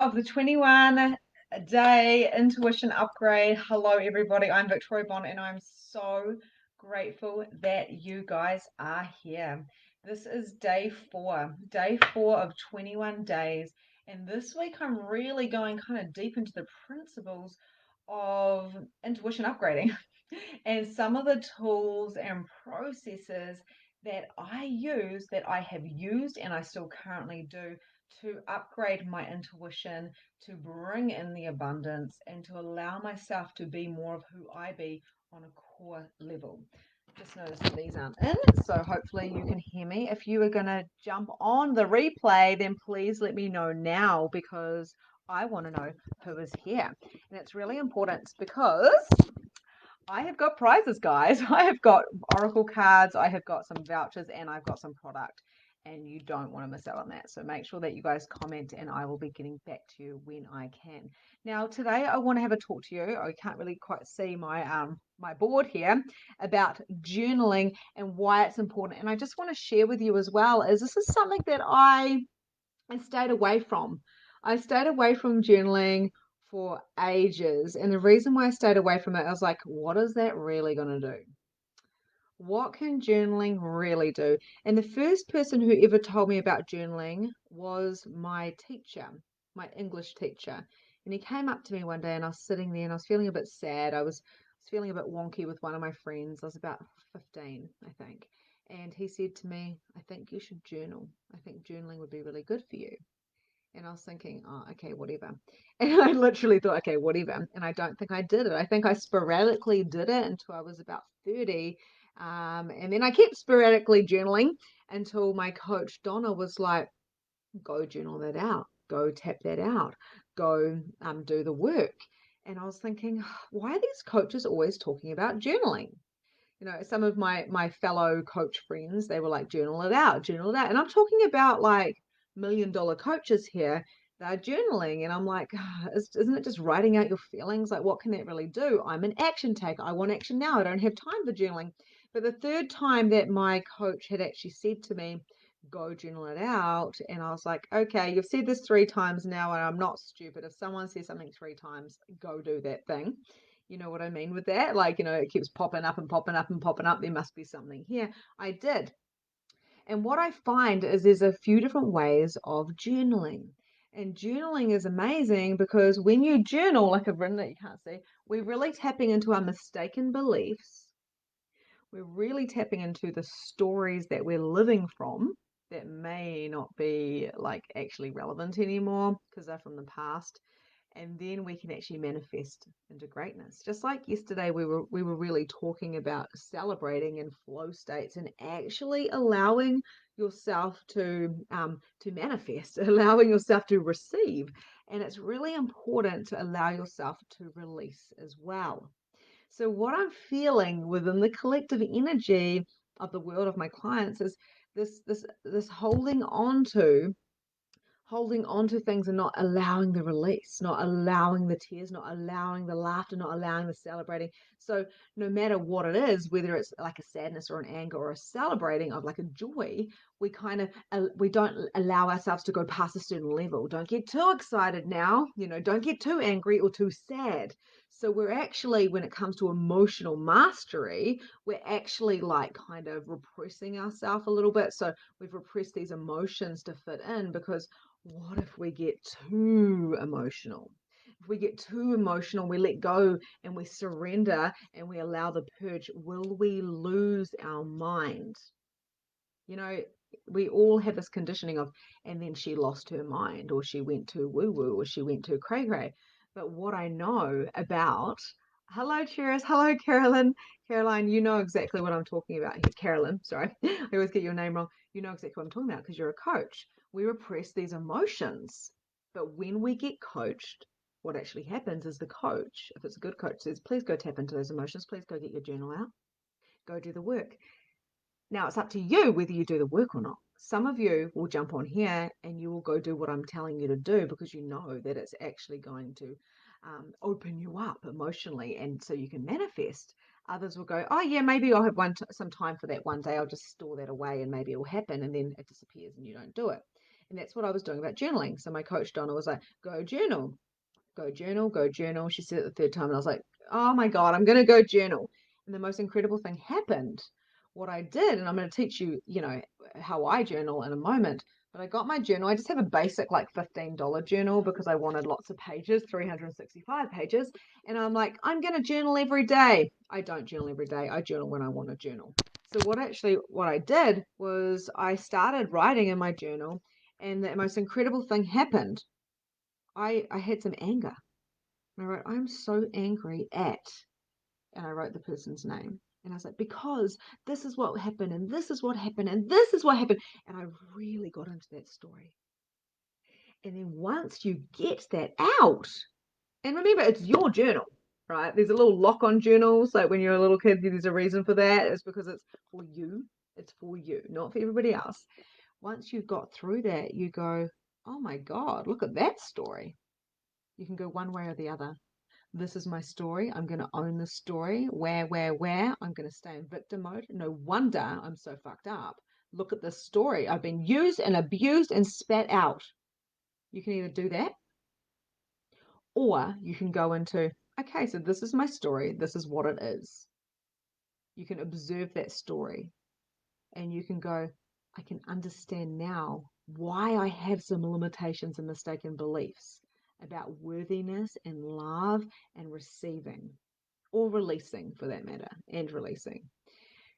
of the 21-day intuition upgrade. Hello, everybody. I'm Victoria Bond, and I'm so grateful that you guys are here. This is day four of 21 days. And this week, I'm really going kind of deep into the principles of intuition upgrading and some of the tools and processes that I use, that I have used, and I still currently do to upgrade my intuition, to bring in the abundance, and to allow myself to be more of who I be on a core level. Just noticed that these aren't in, so hopefully you can hear me. If you are going to jump on the replay, then please let me know now because I want to know who is here. And it's really important because I have got prizes, guys. I have got Oracle cards, I have got some vouchers, and I've got some product. And you don't want to miss out on that. So make sure that you guys comment, and I will be getting back to you when I can. Now, today I want to have a talk to you. I can't really quite see my board here about journaling and why it's important. And I just want to share with you as well is this is something that I stayed away from. I stayed away from journaling for ages. And the reason why I stayed away from it, I was like, what is that really going to do? What can journaling really do? And the first person who ever told me about journaling was my teacher, my English teacher. And he came up to me one day and I was sitting there and I was feeling a bit sad. I was feeling a bit wonky with one of my friends. I was about 15, I think. And he said to me, I think you should journal. I think journaling would be really good for you. And I was thinking, oh, okay, whatever. And I literally thought, okay, whatever. And I don't think I did it. I think I sporadically did it until I was about 30. And then I kept sporadically journaling until my coach, Donna, was like, go journal that out, go tap that out, go do the work. And I was thinking, why are these coaches always talking about journaling? Some of my fellow coach friends, they were like, journal it out, journal it out. And I'm talking about like $1 million coaches here. They're journaling. And I'm like, isn't it just writing out your feelings? Like, what can that really do? I'm an action taker. I want action now. I don't have time for journaling. But the third time that my coach had actually said to me, go journal it out. And I was like, okay, you've said this 3 times now, and I'm not stupid. If someone says something 3 times, go do that thing. You know what I mean with that? Like, it keeps popping up and popping up and popping up. There must be something here. I did. And what I find is there's a few different ways of journaling. And journaling is amazing because when you journal, like I've written that you can't see, we're really tapping into our mistaken beliefs. We're really tapping into the stories that we're living from that may not be like actually relevant anymore because they're from the past, and then we can actually manifest into greatness. Just like yesterday we were really talking about celebrating in flow states and actually allowing yourself to manifest, allowing yourself to receive. And it's really important to allow yourself to release as well. So what I'm feeling within the collective energy of the world of my clients is this holding on to things and not allowing the release, not allowing the tears, not allowing the laughter, not allowing the celebrating. So no matter what it is, whether it's like a sadness or an anger or a celebrating of like a joy, we don't allow ourselves to go past a certain level. Don't get too excited now, don't get too angry or too sad. So we're actually, when it comes to emotional mastery, we're actually like kind of repressing ourselves a little bit. So we've repressed these emotions to fit in because what if we get too emotional? If we get too emotional, we let go and we surrender and we allow the purge, will we lose our mind? You know, we all have this conditioning of, and then she lost her mind, or she went to woo woo, or she went to cray cray. But what I know about, hello, Cheers, hello, Carolyn. Caroline, you know exactly what I'm talking about here. Carolyn, sorry, I always get your name wrong. You know exactly what I'm talking about because you're a coach. We repress these emotions. But when we get coached, what actually happens is the coach, if it's a good coach, says, please go tap into those emotions, please go get your journal out, go do the work. Now it's up to you whether you do the work or not. Some of you will jump on here and you will go do what I'm telling you to do because you know that it's actually going to open you up emotionally and so you can manifest. Others will go, oh yeah, maybe I'll have some time for that one day. I'll just store that away and maybe it will happen, and then it disappears and you don't do it. And that's what I was doing about journaling. So my coach Donna was like, go journal, go journal, go journal. She said it the third time, and I was like, oh my God, I'm going to go journal. And the most incredible thing happened. What I did, and I'm going to teach you, how I journal in a moment, but I got my journal. I just have a basic like $15 journal because I wanted lots of pages, 365 pages. And I'm like, I'm going to journal every day. I don't journal every day. I journal when I want to journal. So what I did was I started writing in my journal, and the most incredible thing happened. I had some anger. And I wrote, I'm so angry at, and I wrote the person's name. And I was like, because this is what happened, and this is what happened, and this is what happened. And I really got into that story. And then once you get that out, and remember, it's your journal, right? There's a little lock on journals. Like when you're a little kid, there's a reason for that. It's because it's for you. It's for you, not for everybody else. Once you've got through that, you go, oh my God, look at that story. You can go one way or the other. This is my story. I'm going to own the story. Where? I'm going to stay in victim mode. No wonder I'm so fucked up. Look at this story. I've been used and abused and spat out. You can either do that, or you can go into, okay, so this is my story. This is what it is. You can observe that story and you can go, I can understand now why I have some limitations and mistaken beliefs about worthiness and love and receiving, or releasing for that matter, and releasing.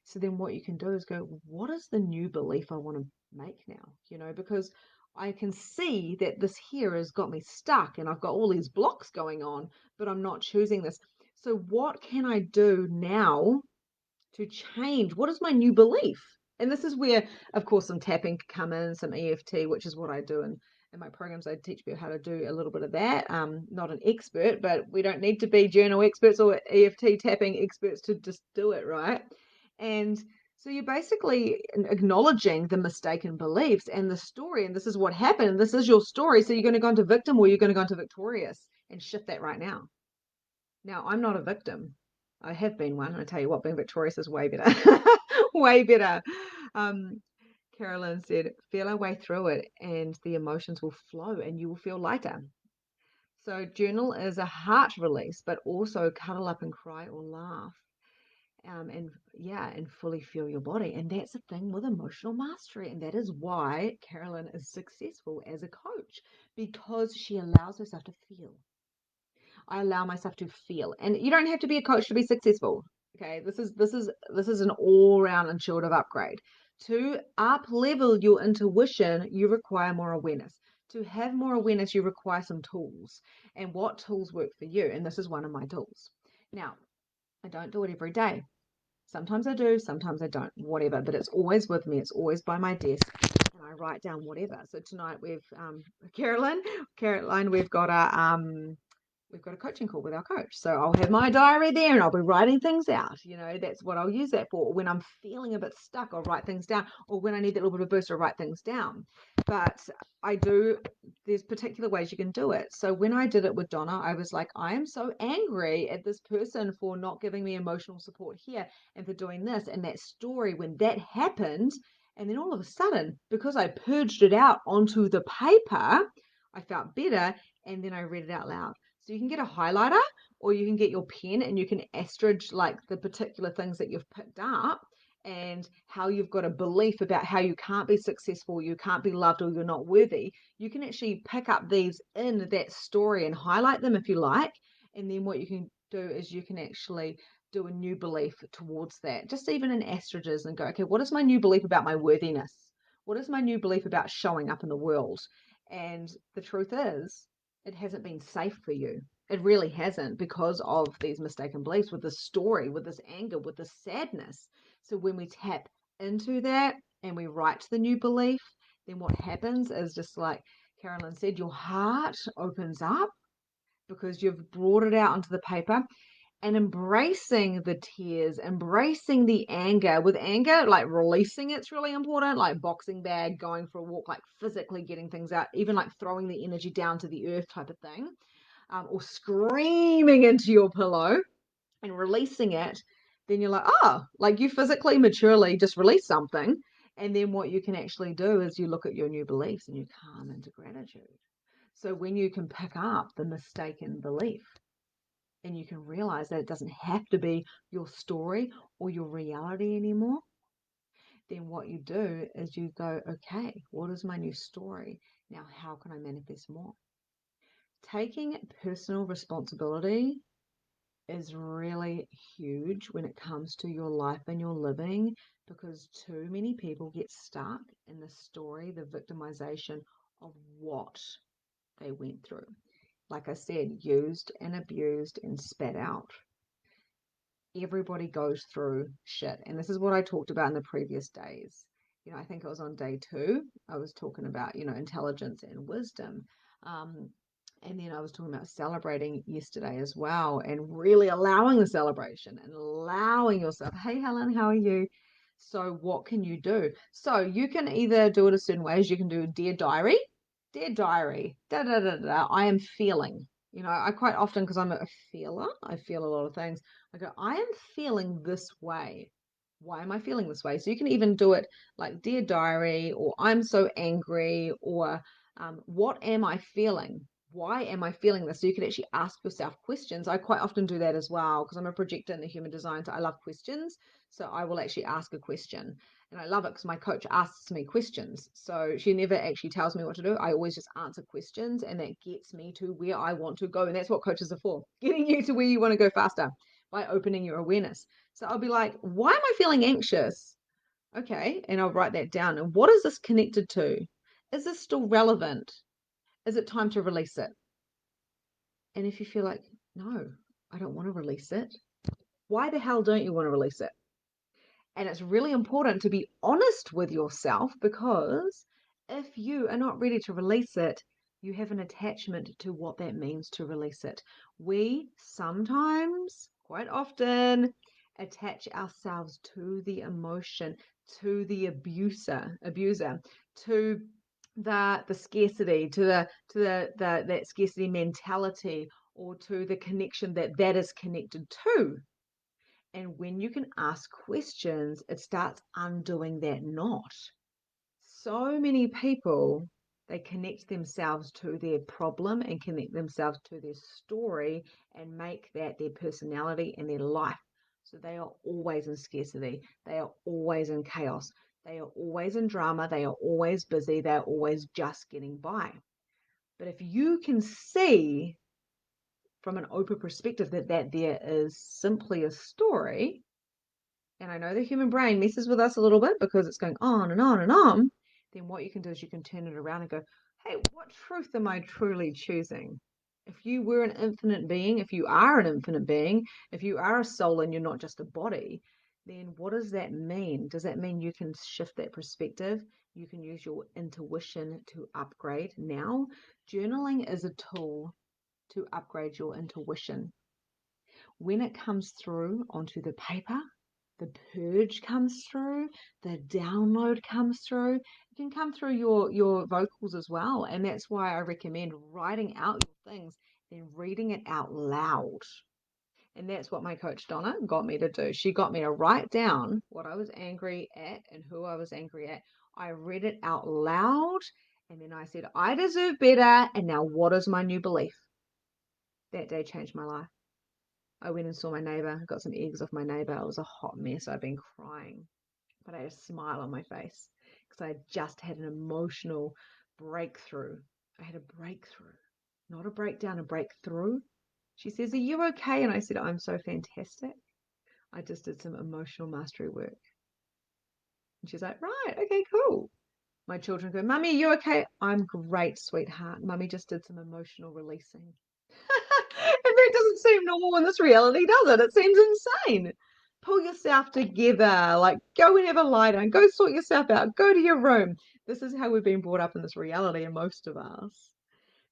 So then what you can do is go, what is the new belief I want to make now? Because I can see that this here has got me stuck and I've got all these blocks going on, but I'm not choosing this. So what can I do now to change? What is my new belief? And this is where, of course, some tapping can come in, some EFT, which is what I do in my programs. I teach people how to do a little bit of that. Not an expert, but we don't need to be journal experts or EFT tapping experts to just do it, right? And so you're basically acknowledging the mistaken beliefs and the story, and this is what happened, and this is your story. So you're going to go into victim or you're going to go into victorious, and shift that right now. Now, I'm not a victim. I have been one. I tell you what, being victorious is way better. Way better. Um, Carolyn said, feel our way through it and the emotions will flow and you will feel lighter. So journal is a heart release, but also cuddle up and cry or laugh. And fully feel your body. And that's the thing with emotional mastery. And that is why Carolyn is successful as a coach, because she allows herself to feel. I allow myself to feel. And you don't have to be a coach to be successful. Okay, this is an all-round intuitive upgrade. To up level your intuition, you require more awareness. To have more awareness, you require some tools. And what tools work for you? And this is one of my tools. Now, I don't do it every day. Sometimes I do, sometimes I don't, whatever, but it's always with me. It's always by my desk and I write down whatever. So tonight Caroline, we've got a coaching call with our coach. So I'll have my diary there and I'll be writing things out. That's what I'll use that for. When I'm feeling a bit stuck, I'll write things down. Or when I need that little bit of boost, I'll write things down. But there's particular ways you can do it. So when I did it with Donna, I was like, I am so angry at this person for not giving me emotional support here and for doing this. And that story, when that happened, and then all of a sudden, because I purged it out onto the paper, I felt better. And then I read it out loud. So you can get a highlighter or you can get your pen and you can asterisk like the particular things that you've picked up and how you've got a belief about how you can't be successful, you can't be loved, or you're not worthy. You can actually pick up these in that story and highlight them if you like. And then what you can do is you can actually do a new belief towards that, just even in asterisks, and go, okay, what is my new belief about my worthiness? What is my new belief about showing up in the world? And the truth is, it hasn't been safe for you. It really hasn't, because of these mistaken beliefs, with this story, with this anger, with this sadness. So when we tap into that and we write the new belief, then what happens is, just like Carolyn said, your heart opens up because you've brought it out onto the paper. And embracing the tears, embracing the anger. With anger, like releasing it's really important, like boxing bag, going for a walk, like physically getting things out, even like throwing the energy down to the earth type of thing, or screaming into your pillow and releasing it. Then you're like, oh, like you physically, maturely just release something. And then what you can actually do is you look at your new beliefs and you calm into gratitude. So when you can pick up the mistaken belief and you can realize that it doesn't have to be your story or your reality anymore, then what you do is you go, okay, what is my new story? Now, how can I manifest more? Taking personal responsibility is really huge when it comes to your life and your living, because too many people get stuck in the story, the victimization of what they went through. Like I said, used and abused and spat out. Everybody goes through shit. And this is what I talked about in the previous days. I think it was on day 2. I was talking about, intelligence and wisdom. And then I was talking about celebrating yesterday as well, and really allowing the celebration and allowing yourself, hey, Helen, how are you? So what can you do? So you can either do it a certain ways. You can do Dear Diary. Dear Diary, da da da da, I am feeling. I quite often, because I'm a feeler, I feel a lot of things. I go, I am feeling this way. Why am I feeling this way? So you can even do it like Dear Diary, or I'm so angry, or what am I feeling? Why am I feeling this? So you can actually ask yourself questions. I quite often do that as well, because I'm a projector in the human design, so I love questions. So I will actually ask a question. And I love it because my coach asks me questions. So she never actually tells me what to do. I always just answer questions, and that gets me to where I want to go. And that's what coaches are for, getting you to where you want to go faster by opening your awareness. So I'll be like, why am I feeling anxious? Okay. And I'll write that down. And what is this connected to? Is this still relevant? Is it time to release it? And if you feel like, no, I don't want to release it, why the hell don't you want to release it? And it's really important to be honest with yourself, because if you are not ready to release it, you have an attachment to what that means to release it. We sometimes, quite often, attach ourselves to the emotion, to the abuser, to the scarcity, to the that scarcity mentality, or to the connection that is connected to. And when you can ask questions, it starts undoing that knot. So many people, they connect themselves to their problem and connect themselves to their story and make that their personality and their life. So they are always in scarcity. They are always in chaos. They are always in drama. They are always busy. They're always just getting by. But if you can see from an open perspective that there is simply a story, and I know the human brain messes with us a little bit because it's going on and on and on, then what you can do is you can turn it around and go, hey, what truth am I truly choosing? If you were an infinite being, if you are an infinite being, if you are a soul and you're not just a body, then what does that mean? Does that mean you can shift that perspective? You can use your intuition to upgrade now. Journaling is a tool to upgrade your intuition. When it comes through onto the paper, the purge comes through, the download comes through. It can come through your vocals as well. And that's why I recommend writing out your things, then reading it out loud. And that's what my coach Donna got me to do. She got me to write down what I was angry at and who I was angry at. I read it out loud, and then I said, I deserve better. And now what is my new belief? That day changed my life. I went and saw my neighbor, got some eggs off my neighbor. It was a hot mess. I've been crying, but I had a smile on my face because I had just had an emotional breakthrough. I had a breakthrough, not a breakdown, a breakthrough. She says, are you okay? And I said, I'm so fantastic. I just did some emotional mastery work. And she's like, right, okay, cool. My children go, Mummy, are you okay? I'm great, sweetheart. Mummy just did some emotional releasing. And that doesn't seem normal in this reality, does it? It seems insane. Pull yourself together, like go and have a lie down, go sort yourself out, go to your room. This is how we've been brought up in this reality, and most of us.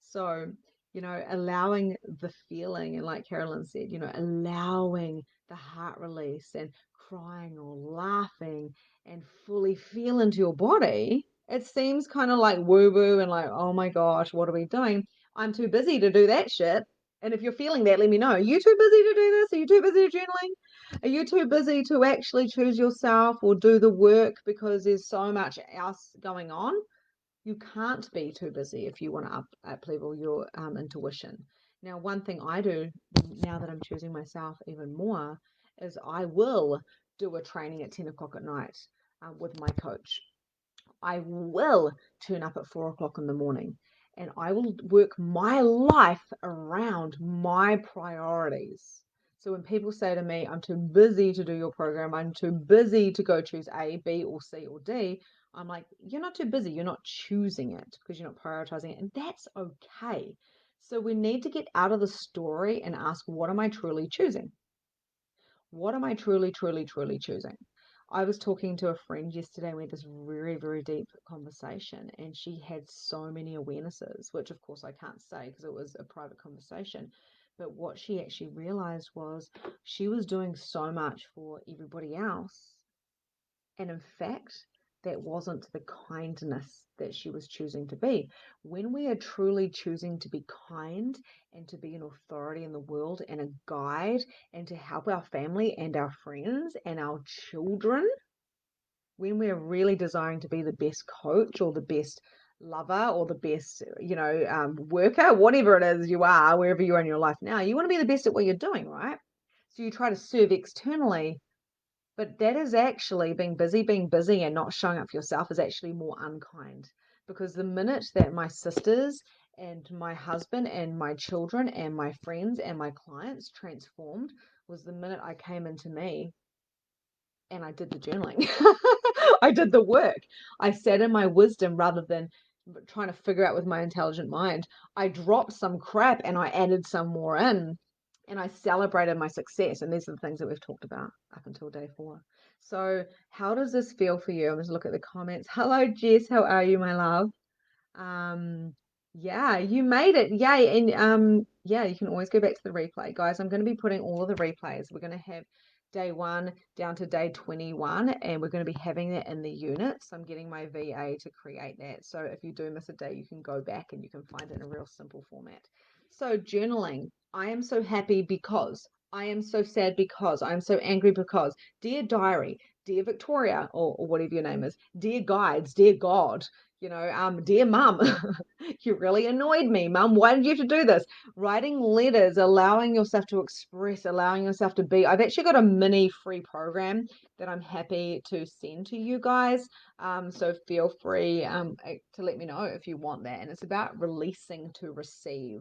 So, allowing the feeling, and like Carolyn said, allowing the heart release and crying or laughing and fully feel into your body. It seems kind of like woo woo and like, oh my gosh, what are we doing? I'm too busy to do that shit. And if you're feeling that, let me know. Are you too busy to do this? Are you too busy journaling? Are you too busy to actually choose yourself or do the work because there's so much else going on? You can't be too busy if you want to up level your intuition. Now, one thing I do now that I'm choosing myself even more is I will do a training at 10 o'clock at night with my coach. I will turn up at 4 o'clock in the morning and I will work my life around my priorities. So when people say to me, I'm too busy to do your program, I'm too busy to go choose A, B, or C, or D, I'm like, you're not too busy. You're not choosing it because you're not prioritizing it. And that's okay. So we need to get out of the story and ask, what am I truly choosing? What am I truly, truly, truly choosing? I was talking to a friend yesterday and we had this very, very deep conversation, and she had so many awarenesses, which of course I can't say because it was a private conversation. But what she actually realized was she was doing so much for everybody else. And in fact, that wasn't the kindness that she was choosing to be. When we are truly choosing to be kind and to be an authority in the world and a guide and to help our family and our friends and our children, when we're really desiring to be the best coach or the best lover or the best, worker, whatever it is you are, wherever you are in your life now, you want to be the best at what you're doing, right? So you try to serve externally, but that is actually being busy and not showing up for yourself is actually more unkind. Because the minute that my sisters and my husband and my children and my friends and my clients transformed was the minute I came into me and I did the journaling. I did the work. I sat in my wisdom rather than trying to figure out with my intelligent mind. I dropped some crap and I added some more in, and I celebrated my success. And these are the things that we've talked about up until day 4. So, how does this feel for you? I'm just look at the comments. Hello, Jess. How are you, my love? Um, yeah, you made it. Yay. And yeah, you can always go back to the replay. Guys, I'm going to be putting all of the replays. We're going to have day 1 down to day 21, and we're going to be having that in the units. I'm getting my VA to create that. So if you do miss a day, you can go back and you can find it in a real simple format. So journaling. I am so happy because I am so sad because I am so angry because dear diary, dear Victoria, or whatever your name is, dear guides, dear God, dear mum, you really annoyed me, mum. Why did you have to do this? Writing letters, allowing yourself to express, allowing yourself to be. I've actually got a mini free program that I'm happy to send to you guys. So feel free to let me know if you want that. And it's about releasing to receive.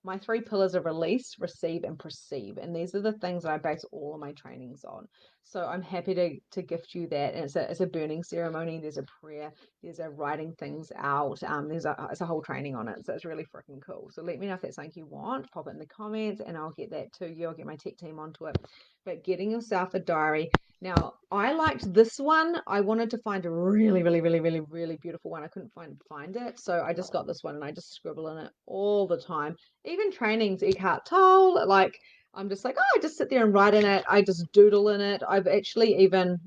My 3 pillars are release, receive, and perceive. And these are the things that I base all of my trainings on. So I'm happy to gift you that. And it's a burning ceremony. There's a prayer. There's a writing things out. It's a whole training on it. So it's really freaking cool. So let me know if that's something you want. Pop it in the comments and I'll get that to you. I'll get my tech team onto it. But getting yourself a diary. Now, I liked this one. I wanted to find a really, really, really, really, really beautiful one. I couldn't find it. So I just got this one and I just scribble in it all the time. Even trainings, Eckhart Tolle, like I'm just like, oh, I just sit there and write in it. I just doodle in it. I've actually even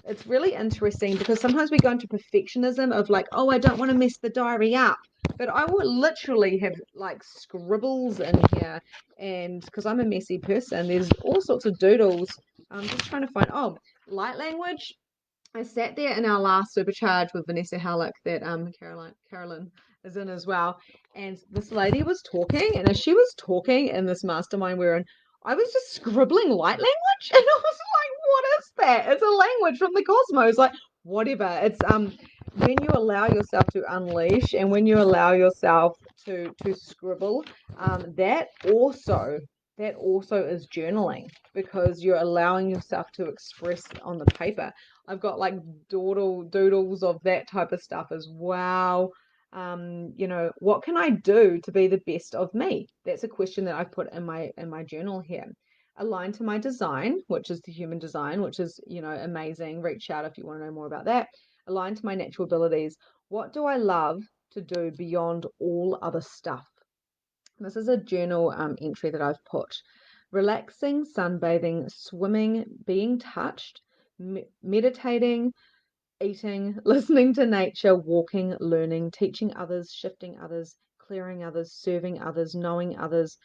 it's really interesting because sometimes we go into perfectionism of like, oh, I don't want to mess the diary up. But I will literally have like scribbles in here, and because I'm a messy person, there's all sorts of doodles. I'm just trying to find, light language. I sat there in our last supercharge with Vanessa Halleck that Carolyn is in as well. And this lady was talking, and as she was talking in this mastermind we're in, I was just scribbling light language. And I was like, what is that? It's a language from the cosmos. Like, whatever. It's when you allow yourself to unleash and when you allow yourself to scribble, that also is journaling because you're allowing yourself to express on the paper. I've got like doodles of that type of stuff as well. What can I do to be the best of me? That's a question that I put in my journal here. Align to my design, which is the human design, which is, amazing. Reach out if you want to know more about that. Align to my natural abilities. What do I love to do beyond all other stuff? This is a journal entry that I've put. Relaxing, sunbathing, swimming, being touched, meditating, eating, listening to nature, walking, learning, teaching others, shifting others, clearing others, serving others, knowing others,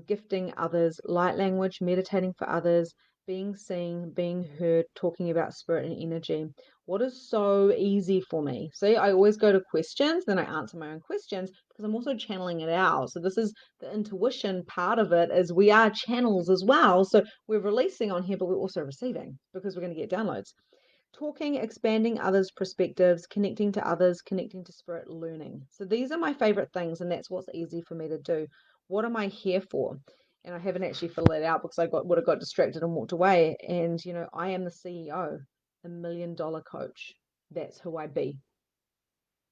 gifting others, light language, meditating for others, being seen, being heard, talking about spirit and energy. What is so easy for me? See, I always go to questions, then I answer my own questions because I'm also channeling it out. So this is the intuition part of it, is we are channels as well. So we're releasing on here, but we're also receiving because we're going to get downloads. Talking, expanding others' perspectives, connecting to others, connecting to spirit, learning. So these are my favorite things, and that's what's easy for me to do. What am I here for? And I haven't actually filled that out because would have got distracted and walked away. And I am the CEO, $1 million coach. That's who I be.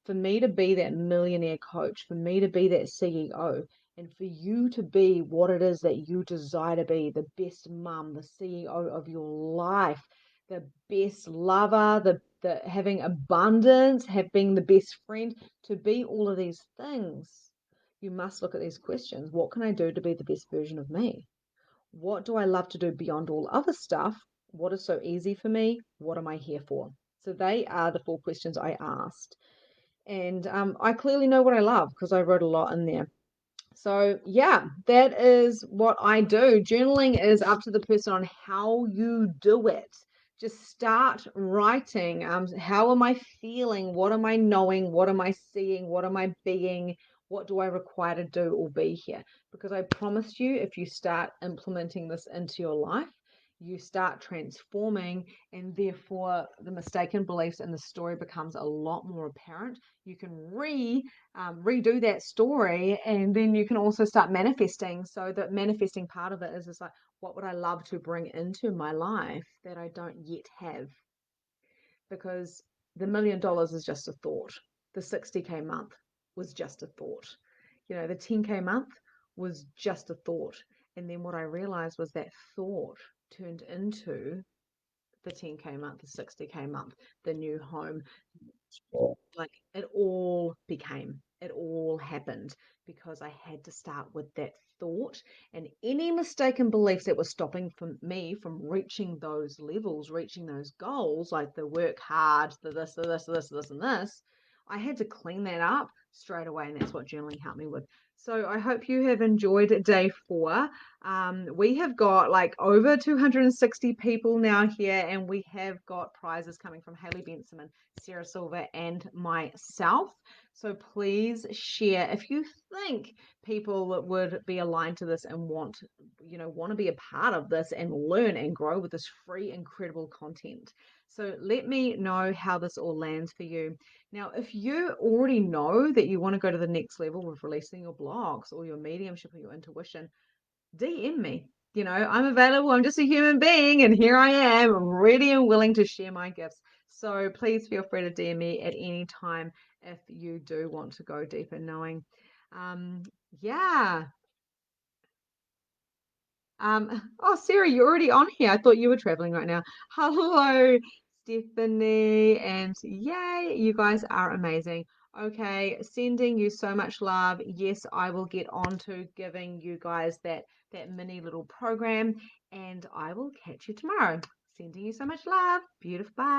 For me to be that millionaire coach, for me to be that CEO, and for you to be what it is that you desire to be, the best mum, the CEO of your life, the best lover, the having abundance, having the best friend, to be all of these things, you must look at these questions. What can I do to be the best version of me? What do I love to do beyond all other stuff? What is so easy for me? What am I here for? So they are the 4 questions I asked. And I clearly know what I love because I wrote a lot in there. So yeah, that is what I do. Journaling is up to the person on how you do it. Just start writing. How am I feeling? What am I knowing? What am I seeing? What am I being? What do I require to do or be here? Because I promise you, if you start implementing this into your life, you start transforming, and therefore the mistaken beliefs and the story becomes a lot more apparent. You can redo that story, and then you can also start manifesting. So the manifesting part of it is like, what would I love to bring into my life that I don't yet have? Because the $1 million is just a thought. The 60K month was just a thought. The 10K month was just a thought. And then what I realized was that thought turned into the 10K month, the 60K month, the new home. Like it all happened because I had to start with that thought, and any mistaken beliefs that were stopping me from reaching those levels, reaching those goals, like the work hard, the this, and this. I had to clean that up straight away, and that's what journaling helped me with. So I hope you have enjoyed day 4. We have got like over 260 people now here, and we have got prizes coming from Haley Benson, Sarah Silver, and myself. So please share if you think people would be aligned to this and want to be a part of this and learn and grow with this free, incredible content. So let me know how this all lands for you. Now, if you already know that you want to go to the next level with releasing your blocks or your mediumship or your intuition, DM me. I'm available. I'm just a human being, and here I am, ready and willing to share my gifts. So please feel free to DM me at any time if you do want to go deeper knowing. Yeah. Oh, Sarah, you're already on here. I thought you were traveling right now. Hello, Stephanie, and yay, you guys are amazing. Okay, sending you so much love. Yes, I will get on to giving you guys that mini little program, and I will catch you tomorrow. Sending you so much love. Beautiful. Bye.